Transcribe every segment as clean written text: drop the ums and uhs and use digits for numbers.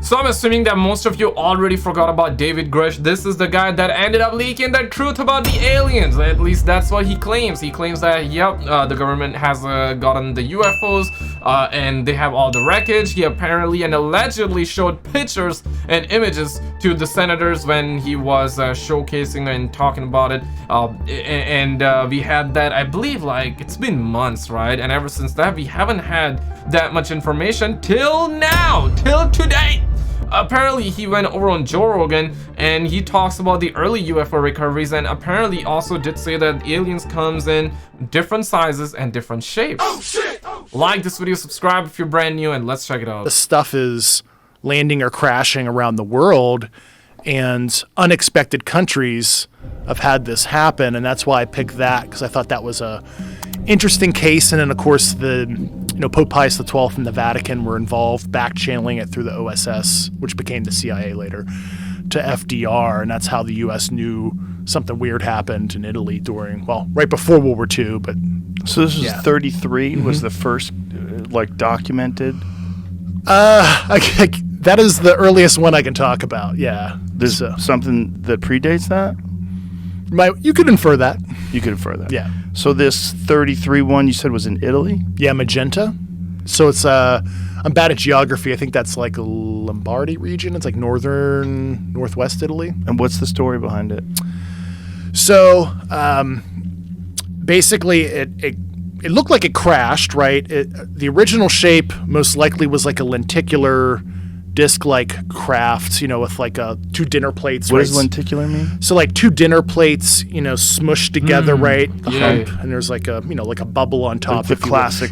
So I'm assuming that most of you already forgot about David Grusch. This is the guy that ended up leaking the truth about the aliens. At least that's what he claims. He claims that, yep, the government has gotten the UFOs and they have all the wreckage. He apparently and allegedly showed pictures and images to the senators when he was showcasing and talking about it. We had that, I believe, like, it's been months, right? And ever since that, we haven't had that much information till now, till today. Apparently he went over on Joe Rogan and he talks about the early UFO recoveries, and apparently also did say that aliens comes in different sizes and different shapes. Oh shit! Like this video, subscribe if you're brand new, and let's check it out. The stuff is landing or crashing around the world, and unexpected countries have had this happen, and that's why I picked that, because I thought that was a interesting case. And then of course Pope Pius XII and the Vatican were involved, back-channeling it through the OSS, which became the CIA later, to FDR, and that's how the U.S. knew something weird happened in Italy right before World War II. But so this was 33 was the first documented. That is the earliest one I can talk about. Yeah, there's something that predates that. You could infer that. You could infer that. Yeah. So this 33 one you said was in Italy? Yeah, magenta. So it's I'm bad at geography. I think that's like a Lombardy region. It's like northwest Italy. And what's the story behind it? So basically it looked like it crashed, right? The original shape most likely was like a lenticular disc-like craft, with like two dinner plates. What does lenticular mean? So like two dinner plates, smushed together, right? The Yeah. hump, and there's like a like a bubble on top. The classic,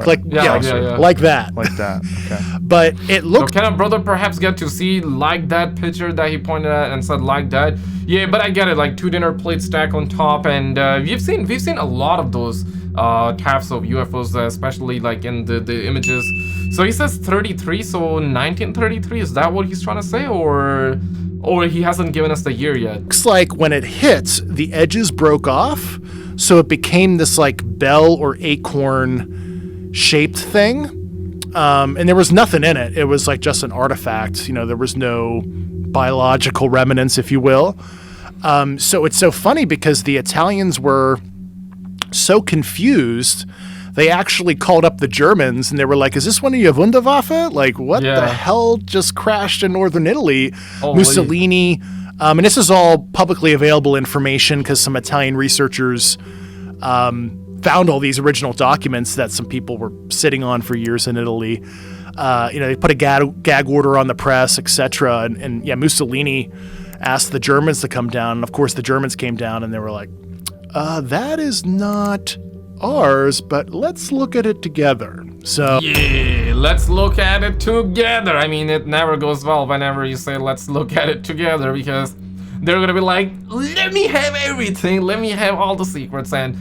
like like that, like that. Okay. But it looked. So can a brother perhaps get to see like that picture that he pointed at and said like that? Yeah, but I get it. Like two dinner plates stacked on top, and we've seen a lot of those types of UFOs, especially like in the images. So he says 33, so 1933, is that what he's trying to say, or he hasn't given us the year yet? Looks like when it hit, the edges broke off, so it became this like bell or acorn shaped thing, and there was nothing in it. It was like just an artifact. There was no biological remnants, if you will. So it's so funny because the Italians were so confused. They actually called up the Germans and they were like, is this one of your Wunderwaffe? Like, what the hell just crashed in northern Italy? Holy. Mussolini. And this is all publicly available information because some Italian researchers found all these original documents that some people were sitting on for years in Italy. They put a gag order on the press, etc. And Mussolini asked the Germans to come down. And of course, the Germans came down and they were like, that is not ours, but let's look at it together. So yeah, let's look at it together. I mean, it never goes well whenever you say let's look at it together, because they're gonna be like, let me have everything, let me have all the secrets, and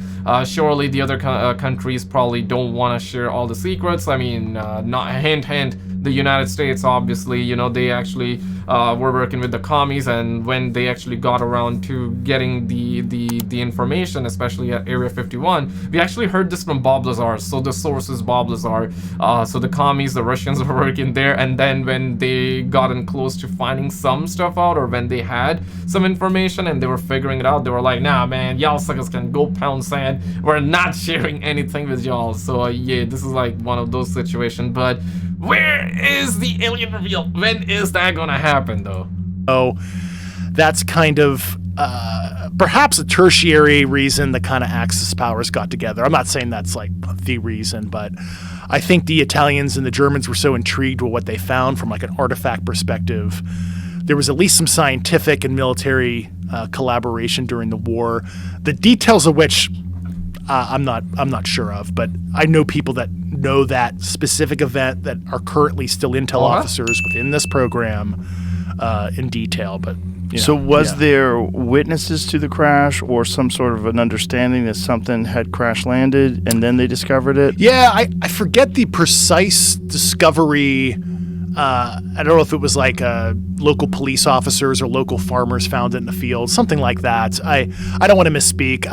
surely the other countries probably don't want to share all the secrets. I mean, not hint, the United States, obviously, they actually were working with the commies, and when they actually got around to getting the information, especially at Area 51, we actually heard this from Bob Lazar. So the source is Bob Lazar. So the commies, the Russians were working there, and then when they gotten close to finding some stuff out, or when they had some information and they were figuring it out, they were like, nah man, y'all suckers can go pound sand, we're not sharing anything with y'all. So yeah, this is like one of those situations. But where is the alien reveal? When is that gonna happen though? Oh, that's kind of perhaps a tertiary reason the kind of Axis powers got together. I'm not saying that's like the reason, but I think the Italians and the Germans were so intrigued with what they found from like an artifact perspective. There was at least some scientific and military collaboration during the war, the details of which I'm not sure of, but I know people that know that specific event that are currently still intel officers within this program in detail. But so was there witnesses to the crash, or some sort of an understanding that something had crash landed and then they discovered it? Yeah, I forget the precise discovery. I don't know if it was like local police officers or local farmers found it in the field, something like that. I don't want to misspeak.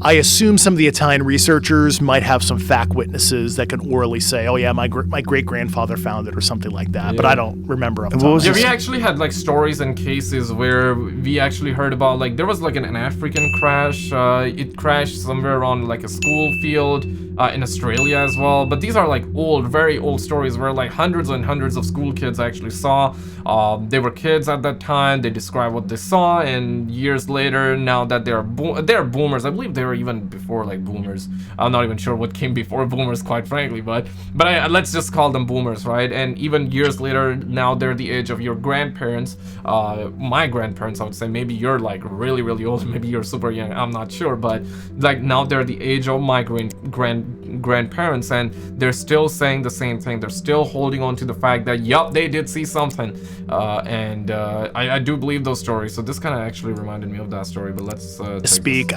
I assume some of the Italian researchers might have some fact witnesses that can orally say, "Oh yeah, my great-grandfather found it" or something like that. But I don't remember. Off the top of my Yeah, head. we actually had like stories and cases where we actually heard about like there was like an African crash. It crashed somewhere on like a school field in Australia as well. But these are like old, very old stories where like hundreds and hundreds of school kids actually saw. They were kids at that time. They described what they saw, and years later, now that they're boomers, I believe they were even before like boomers. I'm not even sure what came before boomers, quite frankly, but let's just call them boomers, right? And even years later, now they're the age of your grandparents, my grandparents, I would say. Maybe you're like really, really old, maybe you're super young, I'm not sure, but like now they're the age of my grandparents, and they're still saying the same thing. They're still holding on to the fact that yup, they did see something, and I do believe those stories. So this kind of actually reminded me of that story, but let's speak.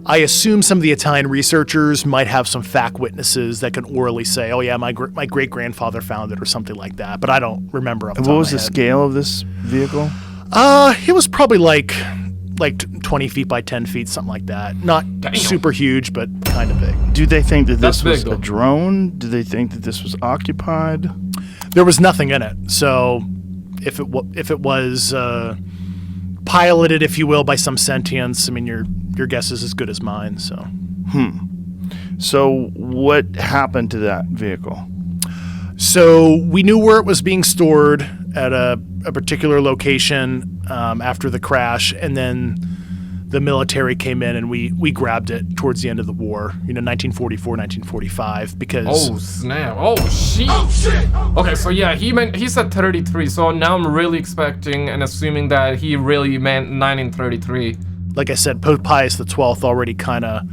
I assume some of the Italian researchers might have some fact witnesses that can orally say, "Oh yeah, my great-grandfather found it" or something like that. But I don't remember. Off the top What of was my the head. scale of this vehicle? It was probably like 20 feet by 10 feet, something like that. Not super huge, but kind of big. Do they think that That's this was big, a though. drone? Do they think that this was occupied? There was nothing in it, so if it was piloted, if you will, by some sentience, I mean, your guess is as good as mine. So. So what happened to that vehicle? So we knew where it was being stored at a particular location after the crash, and then the military came in and we grabbed it towards the end of the war, 1944, 1945, because... Oh, snap. Oh, shit. Oh, shit. Okay, so yeah, he said 33, so now I'm really expecting and assuming that he really meant 1933. Like I said, Pope Pius XII already kind of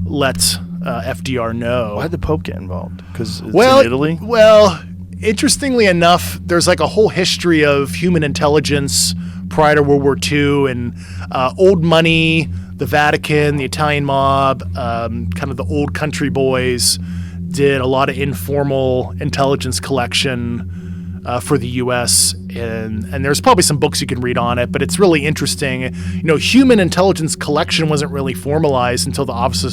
let FDR know. Why did the Pope get involved? Because it's Well, in Italy? Well, interestingly enough, there's like a whole history of human intelligence prior to World War II, and old money, the Vatican, the Italian mob, kind of the old country boys did a lot of informal intelligence collection for the U.S., and there's probably some books you can read on it, but it's really interesting. Human intelligence collection wasn't really formalized until the Office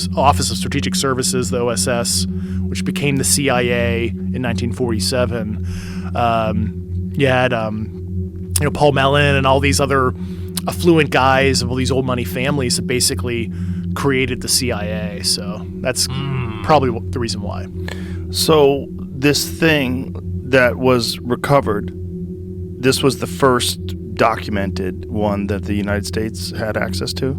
of Strategic Services, the OSS, which became the CIA in 1947. You had Paul Mellon and all these other affluent guys of all these old money families that basically created the CIA. So that's probably the reason why. So this thing that was recovered, this was the first documented one that the United States had access to?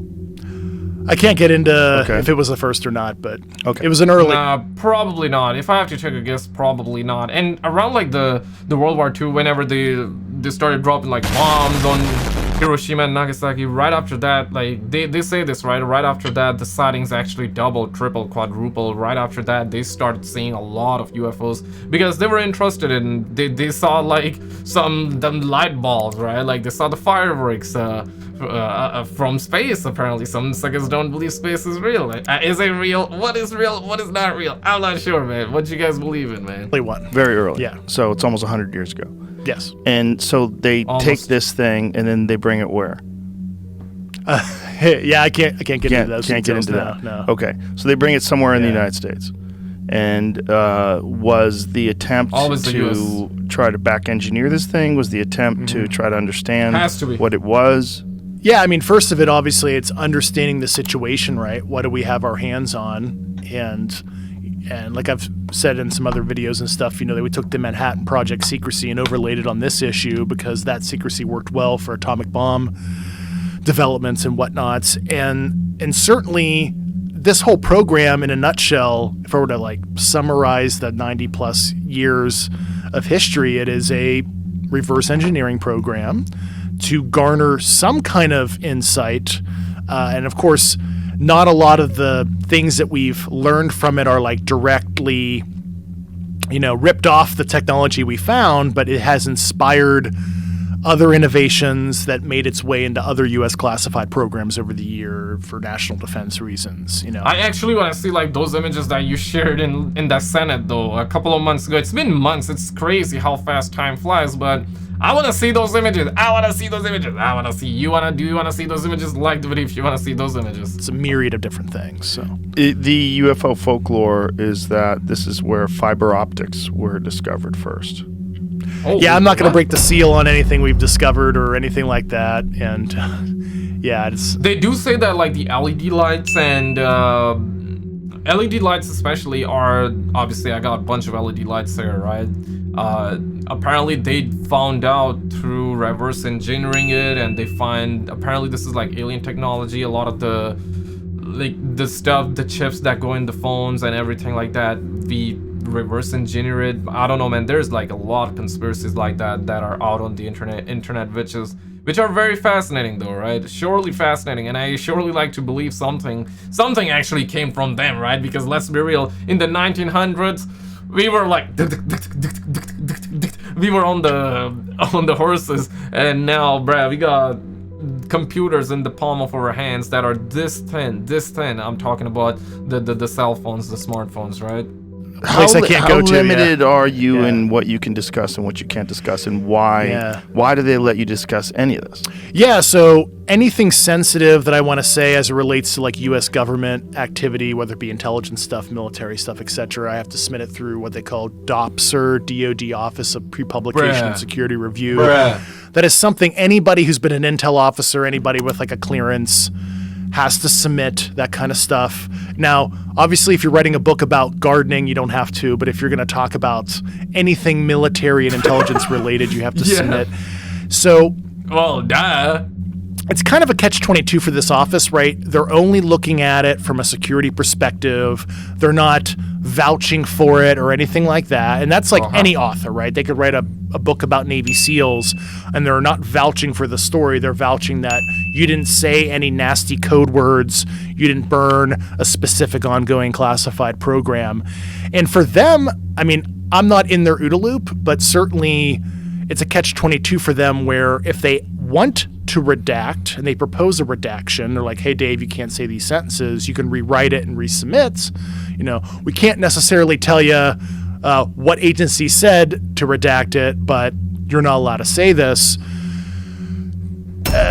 I can't get into if it was the first or not, but Okay. it was an early... Probably not. If I have to take a guess, probably not. And around like the World War II, whenever they started dropping like bombs on Hiroshima and Nagasaki, right after that, like they say this, right after that, the sightings actually doubled, tripled, quadrupled. Right after that, they started seeing a lot of UFOs because they were interested in, they saw like them light balls, right? Like they saw the fireworks from space. Apparently some suckers don't believe space is real. Is it real? What is real? What is not real? I'm not sure, man. What you guys believe in, man? one. Very early. Yeah. So it's almost 100 years ago. Yes. And so they take this thing and then they bring it where? Yeah, I can't get into those Can't get details into now, that. no. Okay. So they bring it somewhere in the Yeah. United States. And was the attempt Always the to try to back engineer this thing? Was the attempt to try to understand Has to be. what it was? Yeah, I mean, first of it, obviously, it's understanding the situation, right? What do we have our hands on? And like I've said in some other videos and stuff, that we took the Manhattan Project secrecy and overlaid it on this issue because that secrecy worked well for atomic bomb developments and whatnots. And certainly this whole program in a nutshell, if I were to like summarize the 90 plus years of history, it is a reverse engineering program to garner some kind of insight. And of course, not a lot of the things that we've learned from it are like directly, ripped off the technology we found, but it has inspired other innovations that made its way into other U.S. classified programs over the year for national defense reasons. I actually want to see like those images that you shared in that Senate though a couple of months ago. It's been months. It's crazy how fast time flies, but I want to see those images. I want to see those images. I want to see. Do you want to see those images? Like the video if you want to see those images. It's a myriad of different things. So The UFO folklore is that this is where fiber optics were discovered first. Oh, yeah, I'm not going to what? break the seal on anything we've discovered or anything like that. And yeah, it's They do say that like the LED lights and LED lights especially are obviously I got a bunch of LED lights there, right? Apparently they found out through reverse engineering it, and they find apparently this is like alien technology. A lot of the stuff, the chips that go in the phones and everything like that, we reverse engineer it. I don't know, man. There's like a lot of conspiracies like that are out on the internet, which are very fascinating though, right? Surely fascinating, and I surely like to believe something actually came from them, right? Because let's be real, in the 1900s, we were like, we were on the horses, and now, bruh, we got computers in the palm of our hands that are this thin. I'm talking about the cell phones, the smartphones, right? place I can't go to. How limited are you Yeah. in what you can discuss and what you can't discuss, and why? Yeah. Why do they let you discuss any of this? Yeah, so anything sensitive that I want to say as it relates to like U.S. government activity, whether it be intelligence stuff, military stuff, etc., I have to submit it through what they call DOPSR, DoD Office of Pre-Publication and Security Review. That is something anybody who's been an intel officer, anybody with like a clearance, has to submit that kind of stuff. Now, obviously, if you're writing a book about gardening, you don't have to, but if you're going to talk about anything military and intelligence related, you have to submit. So, well, duh. It's kind of a catch-22 for this office, right? They're only looking at it from a security perspective. They're not vouching for it or anything like that. And that's like any author, right? They could write a book about Navy SEALs and they're not vouching for the story. They're vouching that you didn't say any nasty code words. You didn't burn a specific ongoing classified program. And for them, I mean, I'm not in their OODA loop, but certainly it's a catch-22 for them where if they want to redact and they propose a redaction, they're like, hey, Dave, you can't say these sentences. You can rewrite it and resubmit. You know, we can't necessarily tell you what agency said to redact it, but you're not allowed to say this.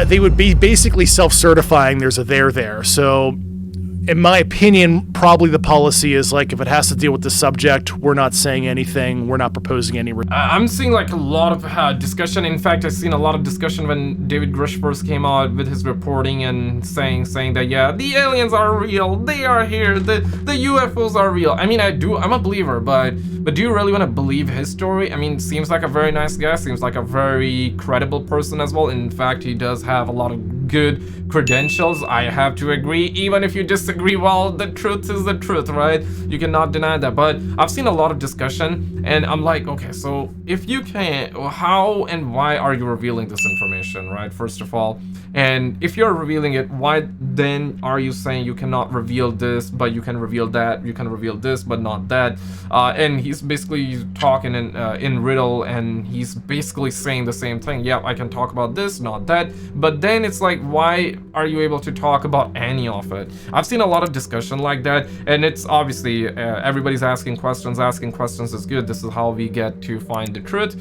They would be basically self-certifying there's a there. So in my opinion, probably the policy is like, if it has to deal with the subject, we're not saying anything. We're not proposing any. I'm seeing like a lot of discussion. In fact, I've seen a lot of discussion when David Grusch first came out with his reporting and saying that, yeah, the aliens are real. They are here. The UFOs are real. I mean, I'm a believer, but do you really want to believe his story? I mean, seems like a very nice guy. Seems like a very credible person as well. In fact, he does have a lot of good credentials. I have to agree. Even if you disagree, well, the truth is the truth, right? You cannot deny that. But I've seen a lot of discussion and I'm like, okay, so if you can, how and why are you revealing this information, right? First of all, and if you're revealing it, why then are you saying you cannot reveal this, but you can reveal that, you can reveal this, but not that? And he's basically talking in riddle, and he's basically saying the same thing. Yeah, I can talk about this, not that. But then it's like, why are you able to talk about any of it? I've seen a lot of discussion like that, and it's obviously everybody's asking questions. Asking questions is good. This is how we get to find the truth.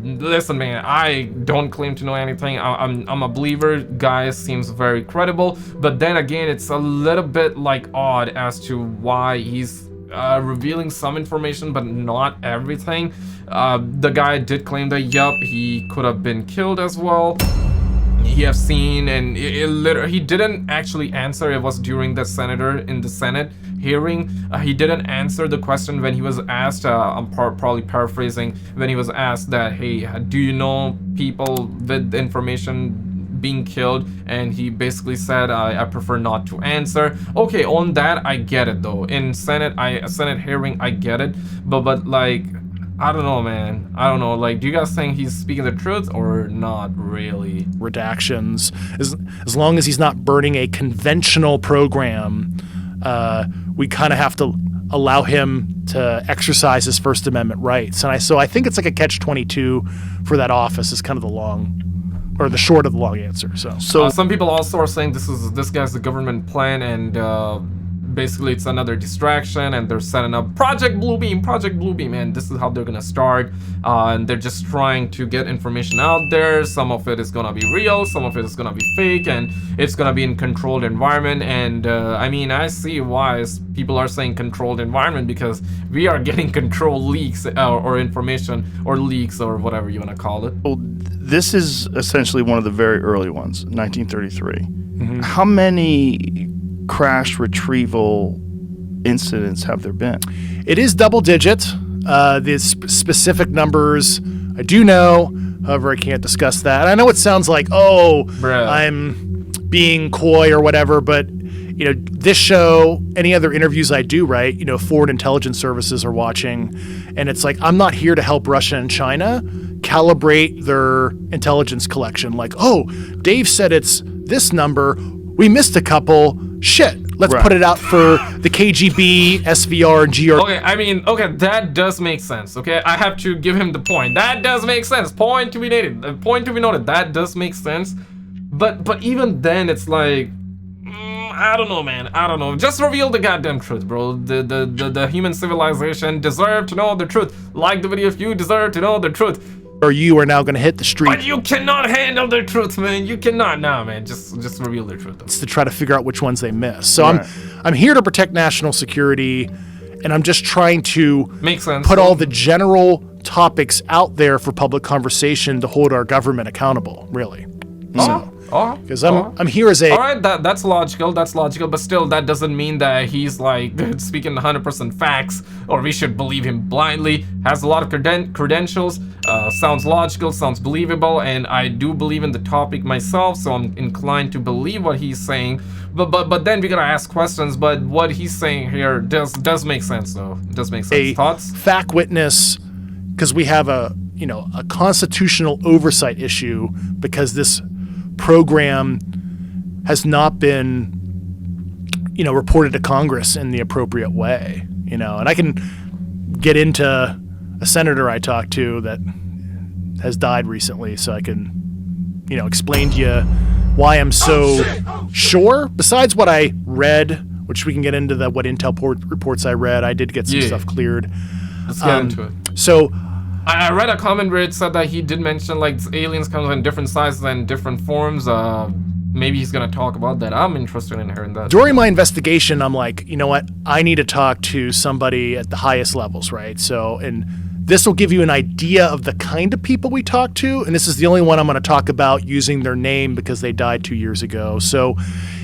Listen, man, I don't claim to know anything. I'm a believer. Guy seems very credible, but then again, it's a little bit like odd as to why he's revealing some information but not everything. The guy did claim that he could have been killed as well. He have seen, and he didn't actually answer. It was during the Senate hearing. He didn't answer the question when he was asked. I'm probably paraphrasing. When he was asked that, hey, do you know people with information being killed? And he basically said, I prefer not to answer. Okay, on that I get it though. In Senate hearing, I get it, but like, I don't know, man. I don't know. Like, do you guys think he's speaking the truth or not really? Redactions. As long as he's not burning a conventional program, we kind of have to allow him to exercise his First Amendment rights. And so I think it's like a catch-22 for that office is kind of the short of the long answer. So some people also are saying this guy's the government plan, and basically it's another distraction, and they're setting up Project Bluebeam, and this is how they're gonna start. And they're just trying to get information out there. Some of it is gonna be real, some of it is gonna be fake, and it's gonna be in controlled environment. And I mean, I see why people are saying controlled environment, because we are getting control leaks or information or leaks or whatever you want to call it. Well, this is essentially one of the very early ones, 1933. How many crash retrieval incidents have there been? It is double digit. The specific numbers I do know, however, I can't discuss that. And I know it sounds like, I'm being coy or whatever, but this show, any other interviews I do, right? Foreign intelligence services are watching, and it's like, I'm not here to help Russia and China calibrate their intelligence collection. Like, Dave said it's this number. We missed a couple. Shit. Let's put it out for the KGB, SVR, and GR. Okay, that does make sense. Okay, I have to give him the point. That does make sense. Point to be noted. That does make sense. But even then, it's like, I don't know, man. I don't know. Just reveal the goddamn truth, bro. The human civilization deserve to know the truth. Like the video if you deserve to know the truth. Or you are now going to hit the street. But you cannot handle the truth, man. You cannot. Nah, man. Just reveal the truth. It's to try to figure out which ones they miss. So I'm here to protect national security, and I'm just trying to put all the general topics out there for public conversation to hold our government accountable, really. Because I'm here as a... Alright, that's logical, but still, that doesn't mean that he's like speaking 100% facts, or we should believe him blindly. Has a lot of credentials, sounds logical, sounds believable, and I do believe in the topic myself, so I'm inclined to believe what he's saying. But then we gotta ask questions, but what he's saying here does make sense, though. It does make sense. Thoughts? Fact witness, because we have a constitutional oversight issue, because this program has not been, reported to Congress in the appropriate way, and I can get into a senator I talked to that has died recently, so I can, explain to you why I'm so sure. Besides what I read, which we can get into what intel reports I read, I did get some stuff cleared. Let's get into it. So I read a comment where it said that he did mention like aliens come in different sizes and different forms. Maybe he's gonna talk about that. I'm interested in hearing that. During my investigation, I'm like, you know what? I need to talk to somebody at the highest levels, right? So, and this will give you an idea of the kind of people we talk to. And this is the only one I'm going to talk about using their name because they died 2 years ago. So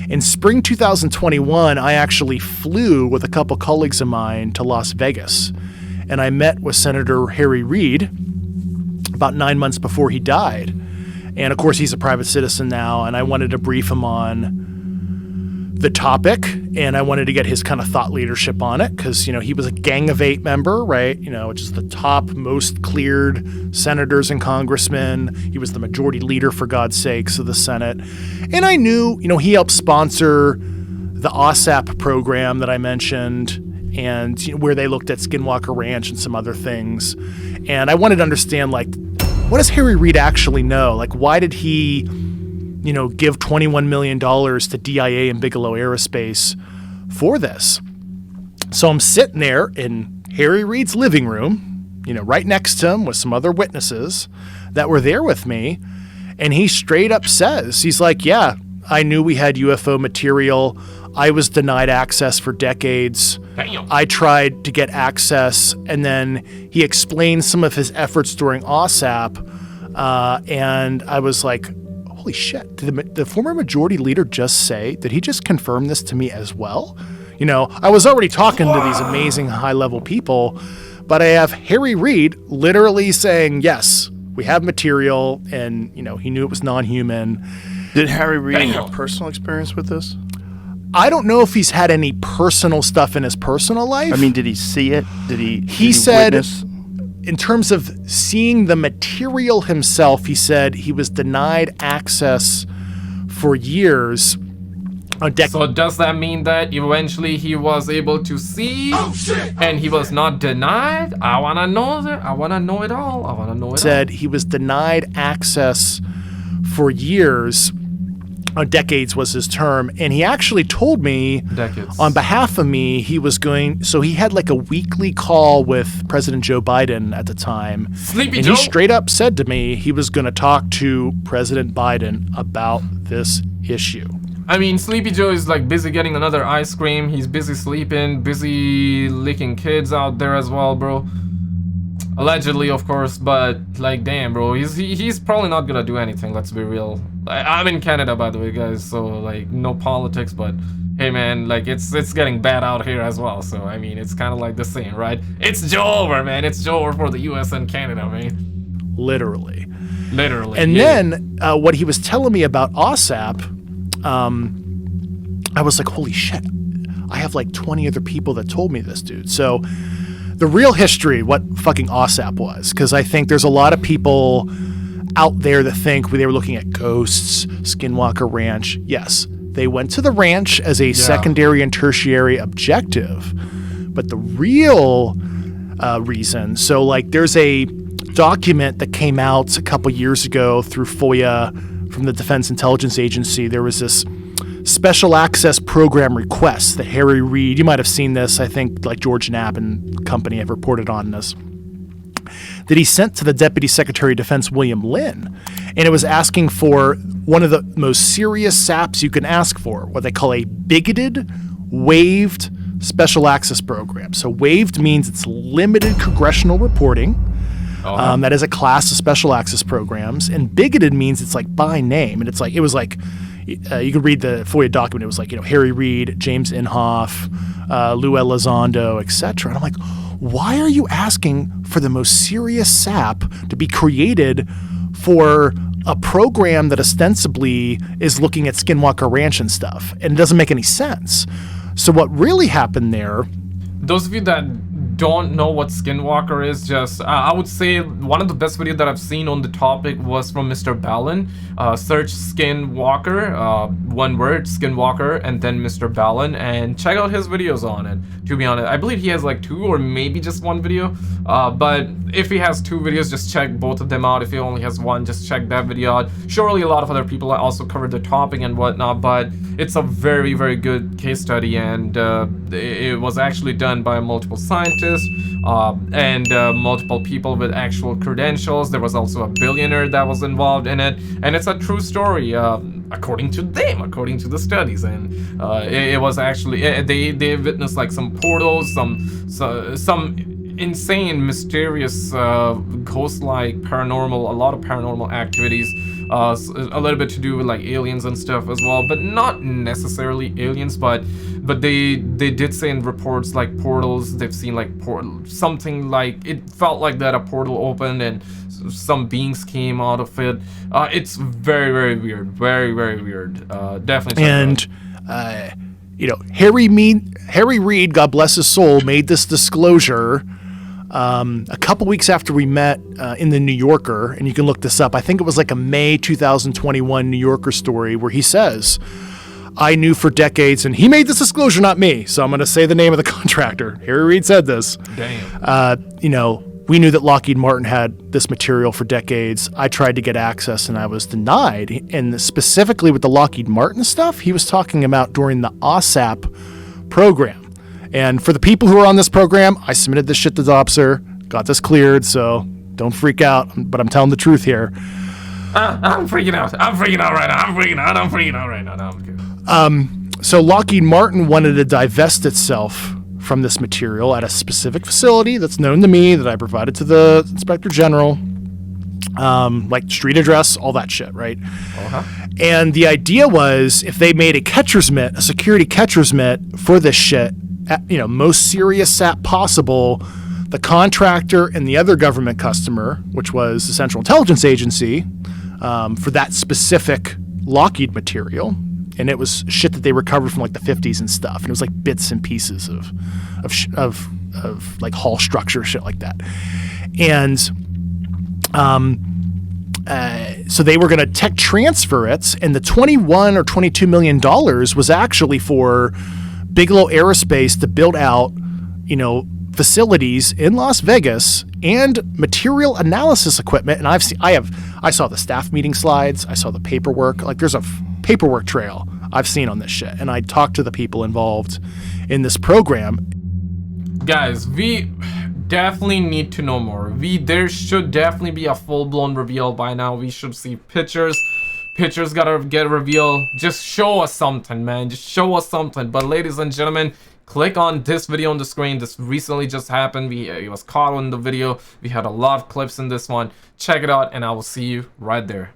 in spring 2021, I actually flew with a couple colleagues of mine to Las Vegas. And I met with Senator Harry Reid about 9 months before he died. And of course, he's a private citizen now, and I wanted to brief him on the topic, and I wanted to get his kind of thought leadership on it, because, he was a Gang of Eight member, right? Which is the top most cleared senators and congressmen. He was the majority leader, for God's sakes, of the Senate. And I knew, he helped sponsor the OSAP program that I mentioned, and where they looked at Skinwalker Ranch and some other things. And I wanted to understand, what does Harry Reid actually know? Why did he, give $21 million to DIA and Bigelow Aerospace for this? So I'm sitting there in Harry Reid's living room, right next to him with some other witnesses that were there with me. And he straight up says, he's like, yeah, I knew we had UFO material. I was denied access for decades. Damn. I tried to get access, and then he explained some of his efforts during OSAP, and I was like, holy shit, did the former majority leader just say, did he just confirm this to me as well? I was already talking to these amazing high-level people, but I have Harry Reid literally saying, yes, we have material, and, he knew it was non-human. Did Harry Reid have personal experience with this? I don't know if he's had any personal stuff in his personal life. I mean, did he see it? He said, witness? In terms of seeing the material himself, he said he was denied access for years. So does that mean that eventually he was able to see and he was not denied? I want to know that. I want to know it all. Said he was denied access for years decades was his term, and he actually told me Decades. on behalf of me he was going. So he had like a weekly call with President Joe Biden at the time, Sleepy and Joe? he straight up said to me he was going to talk to President Biden about this issue. I mean, Sleepy Joe is like busy getting another ice cream. He's busy sleeping, busy licking kids out there as well, bro. Allegedly, of course, but like, damn, bro, he's probably not gonna do anything. Let's be real. I'm in Canada, by the way, guys, so like no politics, but hey, man, like it's getting bad out here as well. So I mean, it's kind of like the same, right? It's Joe over, man. It's Joe over for the U.S. and Canada, man. Literally. And yeah. Then what he was telling me about OSAP, I was like, holy shit! I have like 20 other people that told me this, dude. So. The real history, what fucking OSAP was, because I think there's a lot of people out there that think they were looking at ghosts, Skinwalker Ranch. Yes, they went to the ranch as a secondary and tertiary objective, but the real reason, so like there's a document that came out a couple years ago through FOIA from the Defense Intelligence Agency. There was this special access program request that Harry Reid, you might have seen this, I think like George Knapp and company have reported on this, that he sent to the Deputy Secretary of Defense William Lynn. And it was asking for one of the most serious SAPs you can ask for, what they call a bigoted, waived special access program. So waived means it's limited congressional reporting. That is a class of special access programs. And bigoted means it's like by name. And it's like, it was like, you could read the FOIA document. It was like, Harry Reid, James Inhofe, Lou Elizondo, etc. And I'm like, why are you asking for the most serious SAP to be created for a program that ostensibly is looking at Skinwalker Ranch and stuff? And it doesn't make any sense. So what really happened there... Those of you that don't know what Skinwalker is, just I would say one of the best videos that I've seen on the topic was from Mr. Ballin. Search Skinwalker, one word, Skinwalker, and then Mr. Ballin, and check out his videos on it. To be honest, I believe he has like 2 or maybe just 1 video, but if he has 2 videos, just check both of them out. If he only has 1, just check that video out. Surely a lot of other people also covered the topic and whatnot, but it's a very, very good case study, and it was actually done by multiple scientists and multiple people with actual credentials. There was also a billionaire that was involved in it, and it's a true story according to them, according to the studies. And it was actually they witnessed like some portals, some insane, mysterious, ghost-like paranormal, a lot of paranormal activities, a little bit to do with like aliens and stuff as well, but not necessarily aliens, but they did say in reports like portals, they've seen like something like, it felt like that a portal opened and some beings came out of it. It's very, very weird, very, very weird. Definitely. And Harry Reid, God bless his soul, made this disclosure a couple weeks after we met in the New Yorker, and you can look this up. I think it was like a May 2021 New Yorker story where he says, I knew for decades, and he made this disclosure, not me, so I'm going to say the name of the contractor. Harry Reid said this. Damn. We knew that Lockheed Martin had this material for decades. I tried to get access and I was denied. And specifically with the Lockheed Martin stuff, he was talking about during the OSAP program. And for the people who are on this program, I submitted this shit to DOPSR, got this cleared, so don't freak out, but I'm telling the truth here. I'm freaking out. I'm freaking out right now. No, I'm good. So Lockheed Martin wanted to divest itself from this material at a specific facility that's known to me, that I provided to the Inspector General, like street address, all that shit, right? And the idea was, if they made a security catcher's mitt for this shit, most serious SAP possible, the contractor and the other government customer, which was the Central Intelligence Agency, for that specific Lockheed material. And it was shit that they recovered from like the 50s and stuff. And it was like bits and pieces of like hull structure, shit like that. And so they were going to tech transfer it. And the $21 or $22 million was actually for Bigelow Aerospace to build out, facilities in Las Vegas and material analysis equipment. And I saw the staff meeting slides. I saw the paperwork. Like there's a paperwork trail I've seen on this shit. And I talked to the people involved in this program. Guys, we definitely need to know more. There should definitely be a full-blown reveal by now. We should see pictures. Pictures gotta get revealed. Just show us something, man. Just show us something. But ladies and gentlemen, click on this video on the screen. This recently just happened. It was caught on the video. We had a lot of clips in this one. Check it out, and I will see you right there.